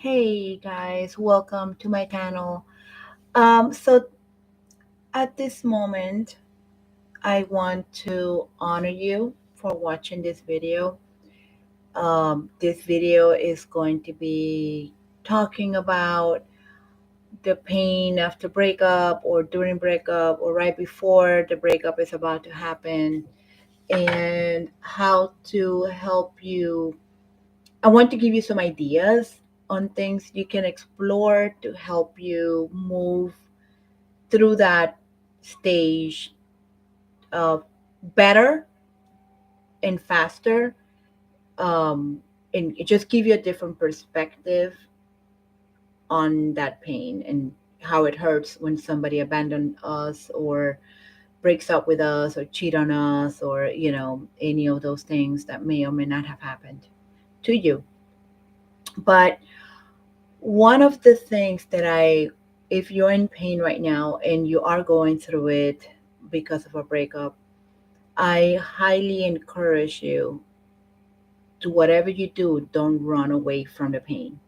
Hey guys, welcome to my channel. So at this moment, I want to honor you for watching this video. This video is going to be talking about the pain after breakup or during breakup or right before the breakup is about to happen and how to help you. I want to give you some ideas on things you can explore to help you move through that stage better and faster, and it just give you a different perspective on that pain and how it hurts when somebody abandoned us or breaks up with us or cheat on us or any of those things that may or may not have happened to you. But one of the things that if you're in pain right now and you are going through it because of a breakup, I highly encourage you to whatever you do, don't run away from the pain.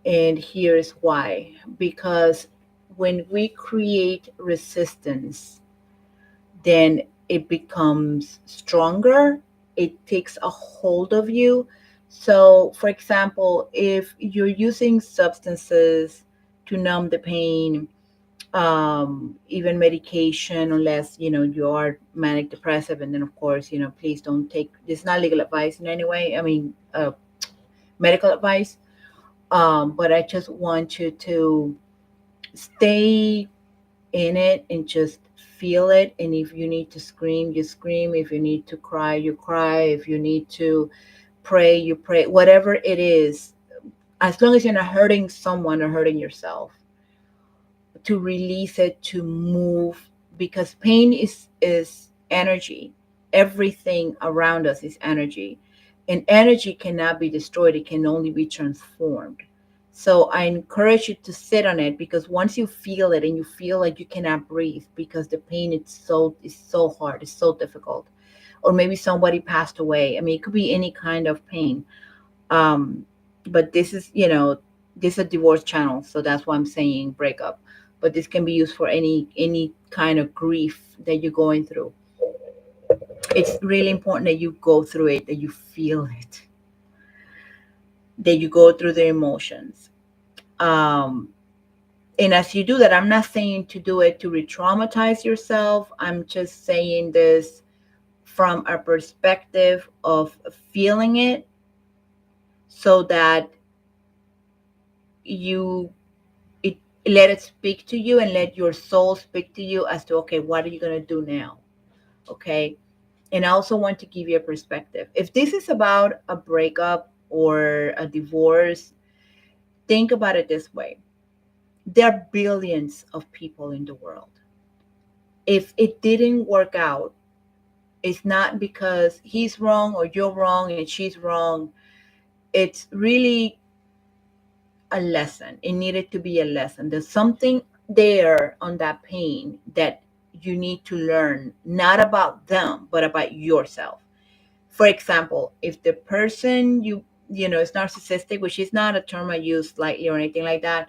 And here's why. Because when we create resistance, then it becomes stronger, it takes a hold of you. So, for example, if you're using substances to numb the pain, even medication, unless you are manic depressive, and then of course please don't take this. Is not legal advice in any way. I mean, medical advice. But I just want you to stay in it and just feel it. And if you need to scream, you scream. If you need to cry, you cry. If you need to pray, you pray. Whatever it is, as long as you're not hurting someone or hurting yourself, to release it, to move, because pain is energy. Everything around us is energy, and energy cannot be destroyed, it can only be transformed. So I encourage you to sit on it, because once you feel it and you feel like you cannot breathe because the pain is so hard, it's so difficult, or maybe somebody passed away. I mean, it could be any kind of pain. um but this is a divorce channel, so that's why I'm saying breakup, but this can be used for any kind of grief that you're going through. It's really important that you go through it, that you feel it, that you go through the emotions. Um and as you do that, I'm not saying to do it to re-traumatize yourself. I'm just saying this from a perspective of feeling it, so that you it let it speak to you and let your soul speak to you as to, okay, what are you going to do now? Okay. And I also want to give you a perspective. If this is about a breakup or a divorce, think about it this way: there are billions of people in the world. If it didn't work out, it's not because he's wrong or you're wrong and she's wrong. It's really a lesson. It needed to be a lesson. There's something there on that pain that you need to learn, not about them, but about yourself. For example, if the person is narcissistic, which is not a term I use lightly or anything like that,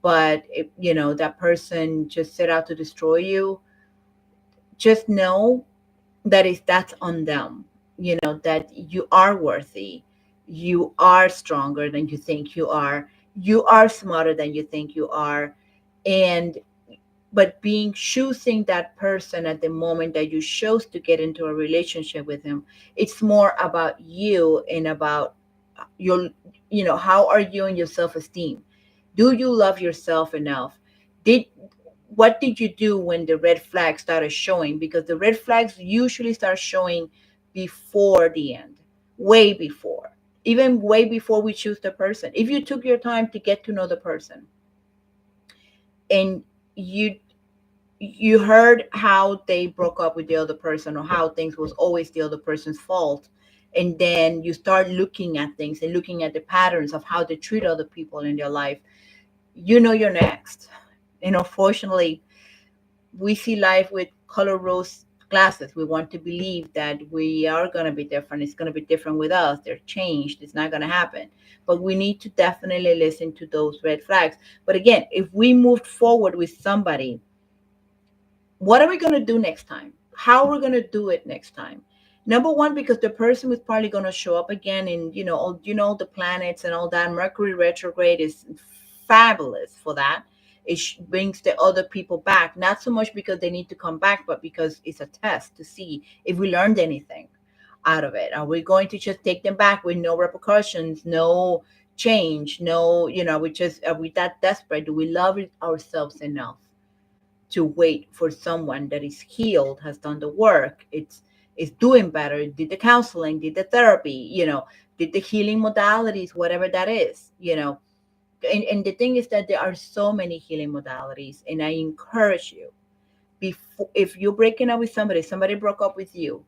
but if that person just set out to destroy you, just know that is that's on them. That you are worthy, you are stronger than you think you are, you are smarter than you think you are. And but being choosing that person at the moment that you chose to get into a relationship with him, it's more about you and about your how are you and your self-esteem. Do you love yourself enough? did what did you do when the red flags started showing? Because the red flags usually start showing before the end, way before, even way before we choose the person. If you took your time to get to know the person, and you you heard how they broke up with the other person, or how things was always the other person's fault, and then you start looking at things and looking at the patterns of how they treat other people in their life, you're next. And unfortunately, we see life with color rose glasses. We want to believe that we are going to be different. It's going to be different with us. They're changed. It's not going to happen. But we need to definitely listen to those red flags. But again, if we moved forward with somebody, what are we going to do next time? How are we going to do it next time? Number one, because the person was probably going to show up again, and the planets and all that. Mercury retrograde is fabulous for that. It brings the other people back, not so much because they need to come back, but because it's a test to see if we learned anything out of it. Are we going to just take them back with no repercussions, no change, no, we just, are we that desperate? Do we love ourselves enough to wait for someone that is healed, has done the work, it's is doing better, did the counseling, did the therapy, did the healing modalities, whatever that is, and the thing is that there are so many healing modalities, and I encourage you, before, if you're breaking up with somebody broke up with you,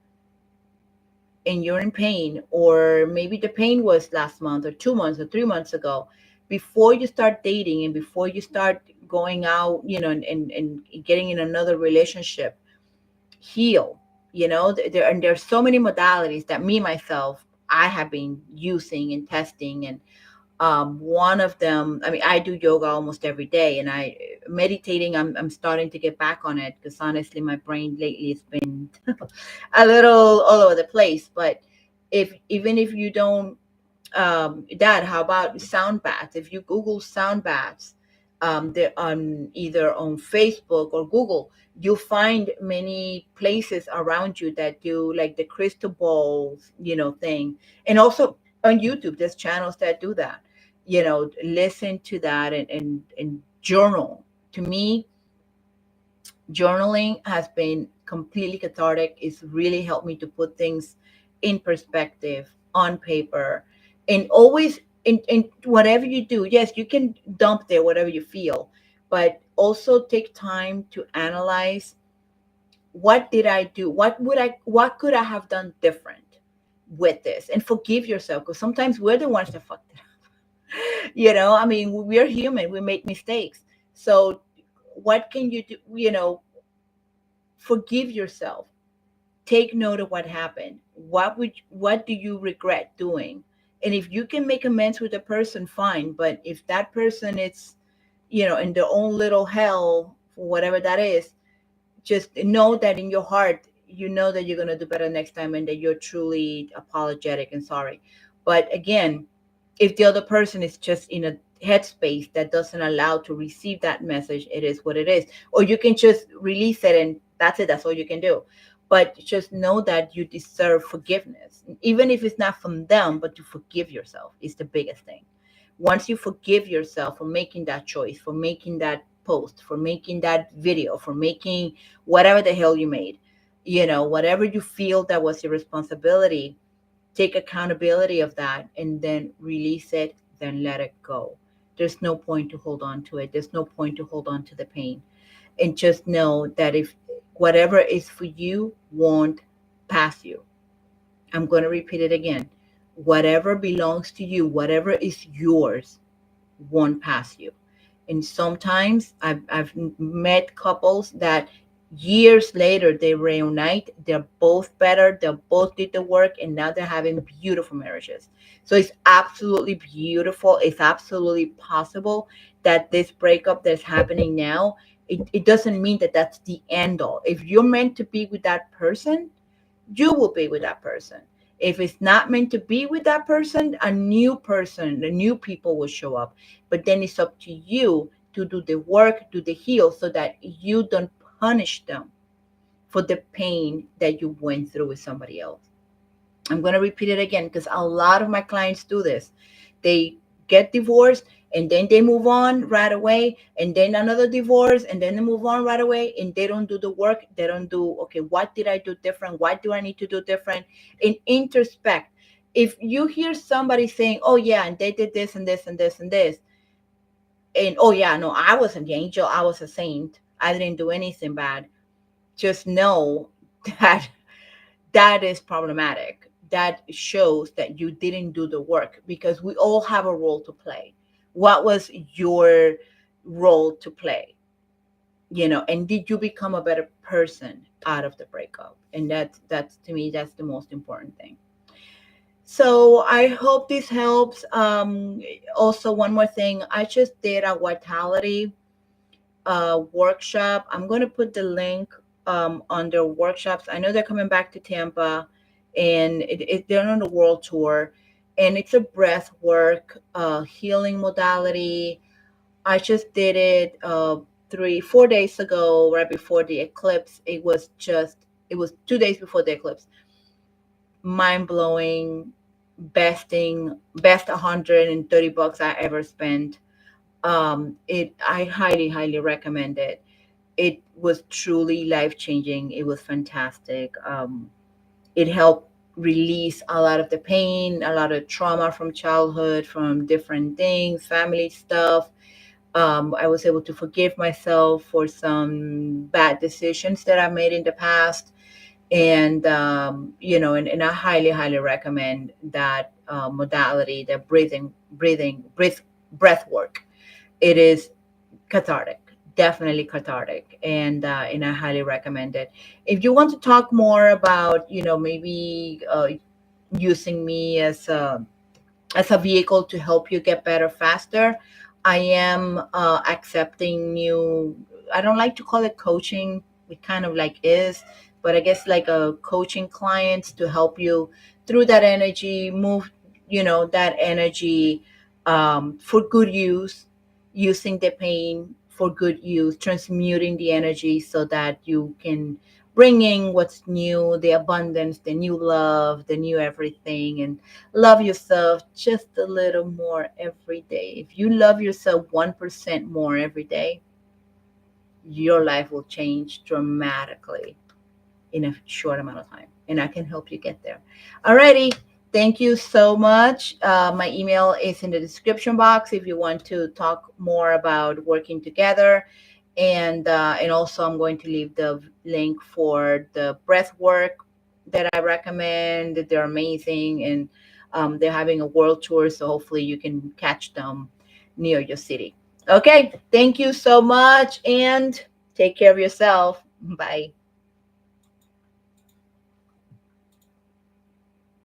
and you're in pain, or maybe the pain was last month or 2 months or 3 months ago, before you start dating and before you start going out, and getting in another relationship, heal. There's so many modalities that me myself I have been using and testing, and one of them, I mean, I do yoga almost every day, and I meditating, I'm starting to get back on it, because honestly my brain lately has been a little all over the place. But if even if you don't, Dad, how about sound baths? If you Google sound baths, they're on either on Facebook or Google, you'll find many places around you that do like the crystal balls, thing. And also on YouTube, there's channels that do that. Listen to that, and journal. To me, journaling has been completely cathartic. It's really helped me to put things in perspective on paper, and always in whatever you do. Yes, you can dump there whatever you feel, but also take time to analyze, what did I do? What could I have done different with this? And forgive yourself, because sometimes we're the ones that fucked it up. I mean, we're human, we make mistakes. So what can you do? Forgive yourself. Take note of what happened. What do you regret doing? And if you can make amends with the person, fine. But if that person is, in their own little hell, whatever that is, just know that in your heart, you know that you're going to do better next time, and that you're truly apologetic and sorry. But again, if the other person is just in a headspace that doesn't allow to receive that message, it is what it is. Or you can just release it, and that's it. That's all you can do. But just know that you deserve forgiveness, even if it's not from them. But to forgive yourself is the biggest thing. Once you forgive yourself for making that choice, for making that post, for making that video, for making whatever the hell you made, whatever you feel that was your responsibility, take accountability of that, and then release it, then let it go. There's no point to hold on to it. There's no point to hold on to the pain. And just know that if whatever is for you won't pass you. I'm going to repeat it again. Whatever belongs to you, whatever is yours, won't pass you. And sometimes I've met couples that years later they reunite, they're both better, they both did the work, and now they're having beautiful marriages. So it's absolutely beautiful. It's absolutely possible that this breakup that's happening now, it doesn't mean that that's the end all. If you're meant to be with that person, you will be with that person. If it's not meant to be with that person, the new people will show up. But then it's up to you to do the work, do the heal, so that you don't punish them for the pain that you went through with somebody else. I'm going to repeat it again, because a lot of my clients do this. They get divorced, and then they move on right away, and then another divorce, and then they move on right away, and they don't do the work. They don't do, okay, what did I do different? What do I need to do different? And introspect. If you hear somebody saying, oh yeah, and they did this and this and this and this, and oh yeah, no, I was an angel, I was a saint, I didn't do anything bad, just know that that is problematic. That shows that you didn't do the work, because we all have a role to play. What was your role to play? And did you become a better person out of the breakup? And that's to me, that's the most important thing. So I hope this helps. Also, one more thing, I just did a vitality workshop. I'm going to put the link under workshops. I know they're coming back to Tampa, and they're on the world tour, and it's a breath work healing modality. I just did it 4 days ago, right before the eclipse. It was 2 days before the eclipse. Mind blowing, best $130 I ever spent. I highly, highly recommend it. It was truly life changing. It was fantastic. It helped release a lot of the pain, a lot of trauma from childhood, from different things, family stuff. I was able to forgive myself for some bad decisions that I made in the past. And I highly, highly recommend that modality, the breath work. It is cathartic, definitely cathartic, and I highly recommend it. If you want to talk more about, maybe using me as a vehicle to help you get better faster, I am accepting new. I don't like to call it coaching. It kind of like is, but I guess like a coaching clients to help you through that energy, move, that energy for good use, using the pain for good use, transmuting the energy so that you can bring in what's new, the abundance, the new love, the new everything, and love yourself just a little more every day. If you love yourself 1% more every day, your life will change dramatically in a short amount of time. And I can help you get there. Alrighty. Thank you so much. My email is in the description box if you want to talk more about working together. And also, I'm going to leave the link for the breath work that I recommend. They're amazing, and they're having a world tour, so hopefully you can catch them near your city. Okay, thank you so much, and take care of yourself. Bye.